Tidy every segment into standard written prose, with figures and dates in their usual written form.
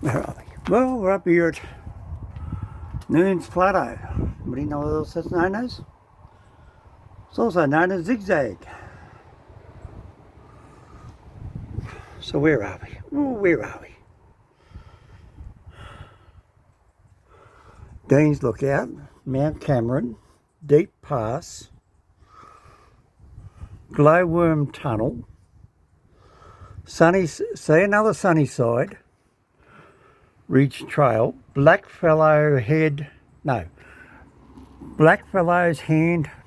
Where are we? Well, we're up here at Noon's Plateau. Anybody know what else that's known as? It's also known as Zigzag. So where are we? Oh, where are we? Dean's Lookout, Mount Cameron, Deep Pass, Glowworm Tunnel, see another Sunnyside, Ridge Trail, Blackfellow's Hand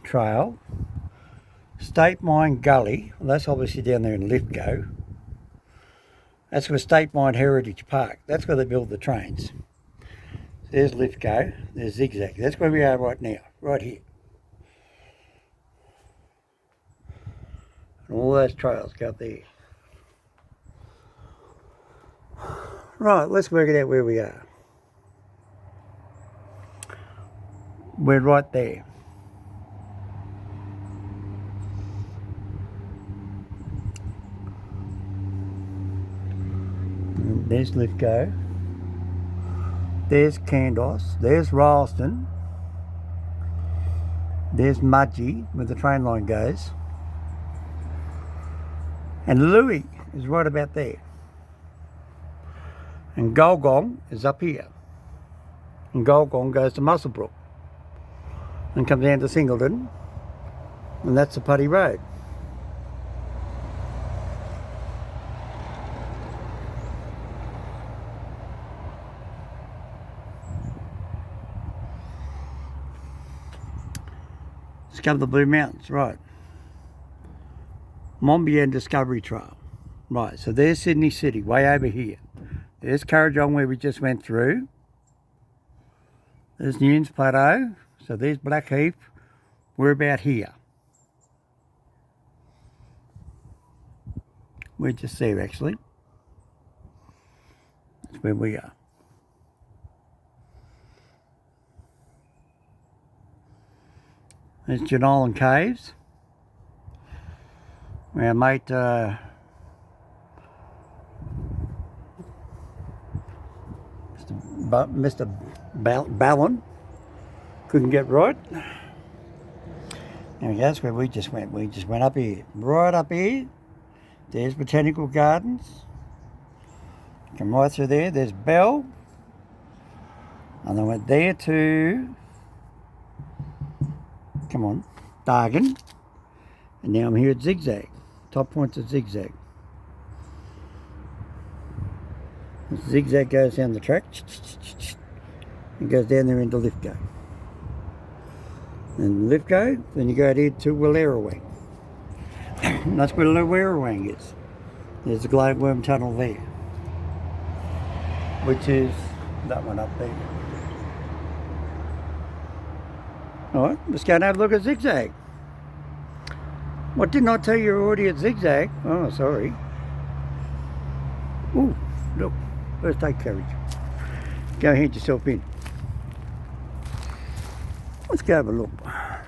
Trail, State Mine Gully, well, that's obviously down there in Lithgow. That's where State Mine Heritage Park, that's where they build the trains. There's Lithgow, there's Zigzag, that's where we are right now, right here. And all those trails go up there. Right, let's work it out where we are. We're right there. There's Lithgow. There's Kandos. There's Rylstone. There's Mudgee, where the train line goes. And Louis is right about there. And Golgong is up here. And Golgong goes to Muswellbrook and comes down to Singleton. And that's the Putty Road. Discover the Blue Mountains, right. Monbian Discovery Trail. Right, so there's Sydney City, way over here. There's Currajong, where we just went through. There's Newnes Plateau. So there's Blackheath. We're about here. We're just there, actually. That's where we are. There's Jenolan Caves. Our mate Mr. Ballon couldn't get right. There we go, that's where we just went. We just went up here. Right up here. There's Botanical Gardens. Come right through there. There's Bell. And then went there to, come on, Dargan. And now I'm here at Zigzag. Top points at Zigzag. Zigzag goes down the track. And goes down there into Lithgow. And Lithgow, then you go out here to Willerowang. And that's where Willerowang is. There's the Glowworm Tunnel there. Which is that one up there. Alright, let's go and have a look at Zigzag. What, didn't I tell you you're already at Zigzag? Oh, sorry. Ooh, look, first aid carriage. Go hand yourself in. Let's go have a look. I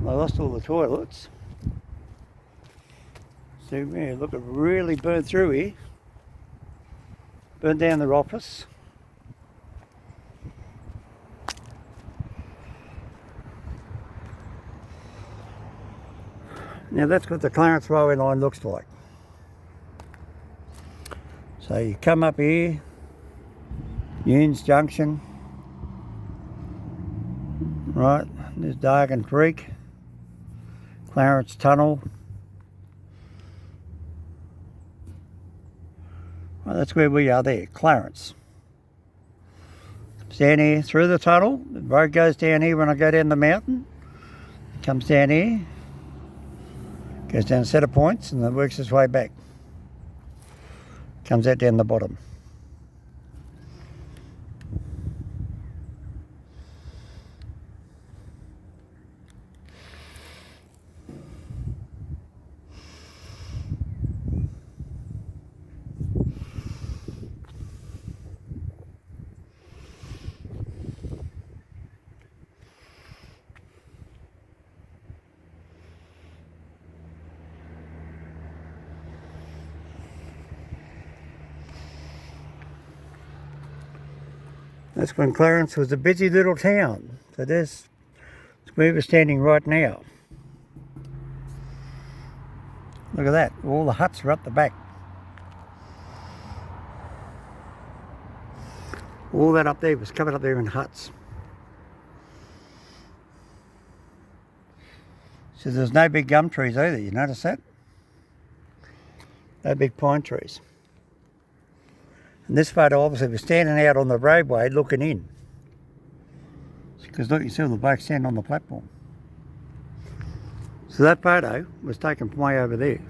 lost all the toilets. So, yeah, look, it really burned through here. Burned down their office. Now that's what the Clarence Railway line looks like. So you come up here, Newnes Junction, right, there's Dargan Creek, Clarence Tunnel. Right, that's where we are there, Clarence. Comes down here through the tunnel, the road goes down here when I go down the mountain, comes down here, goes down a set of points and then works its way back. Comes out down the bottom. That's when Clarence was a busy little town. So there's where we're standing right now. Look at that, all the huts are up the back. All that up there was covered up there in huts. So there's no big gum trees either, you notice that? No big pine trees. And this photo obviously was standing out on the roadway looking in. Because look, you see all the blokes standing on the platform. So that photo was taken from way over there.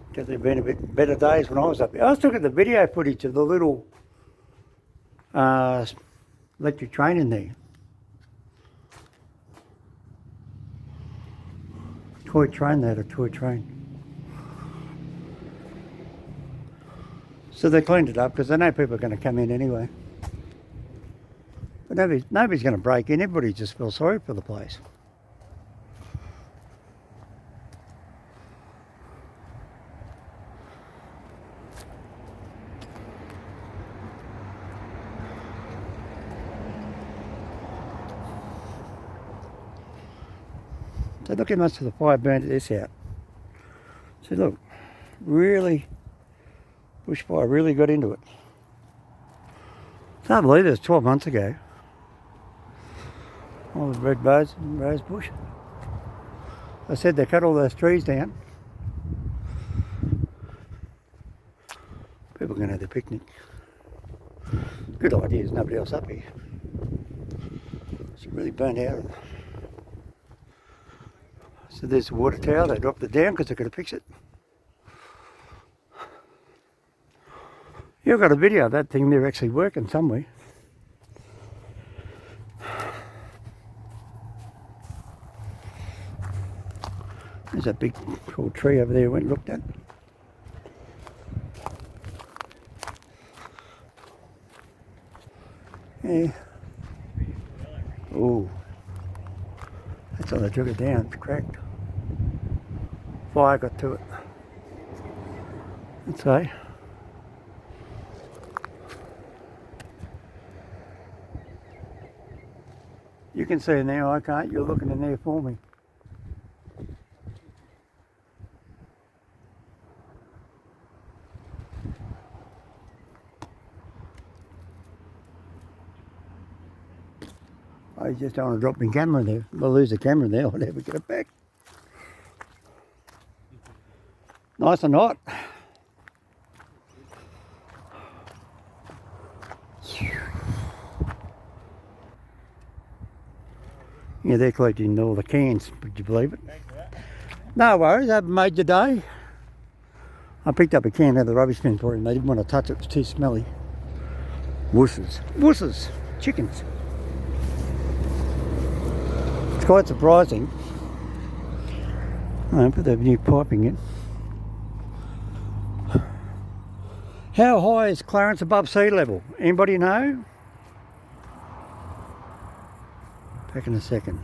Because there'd been a bit better days when I was up here. I was looking at the video footage of the little electric train in there. Toy train, they had a toy train. So they cleaned it up because they know people are going to come in anyway. But nobody's going to break in. Everybody just feels sorry for the place. So look how much of the fire burned this out. So look, really, bushfire really got into it. I can't believe it was 12 months ago. All the red rose bush. I said they cut all those trees down. People are going to have their picnic. Good idea, there's nobody else up here. It's really burnt out. So there's the water tower, they dropped it down because they're going to fix it. You've got a video of that thing, they're actually working somewhere. There's that big tall tree over there we went and looked at. Yeah. Oh. That's how they took it down, it's cracked. Fire got to it. That's right. You can see now, I can't, you're looking in there for me. I just don't want to drop my camera there. We'll lose the camera there, I'll never get it back. Nice and hot. Yeah, they're collecting all the cans, would you believe it? No worries, I haven't made your day. I picked up a can out of the rubbish bin for him. They didn't want to touch it, it was too smelly. Wusses. Wusses. Chickens. It's quite surprising. I put that new piping in. How high is Clarence above sea level? Anybody know? Back in a second.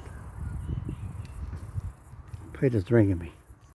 Peter's ringing me.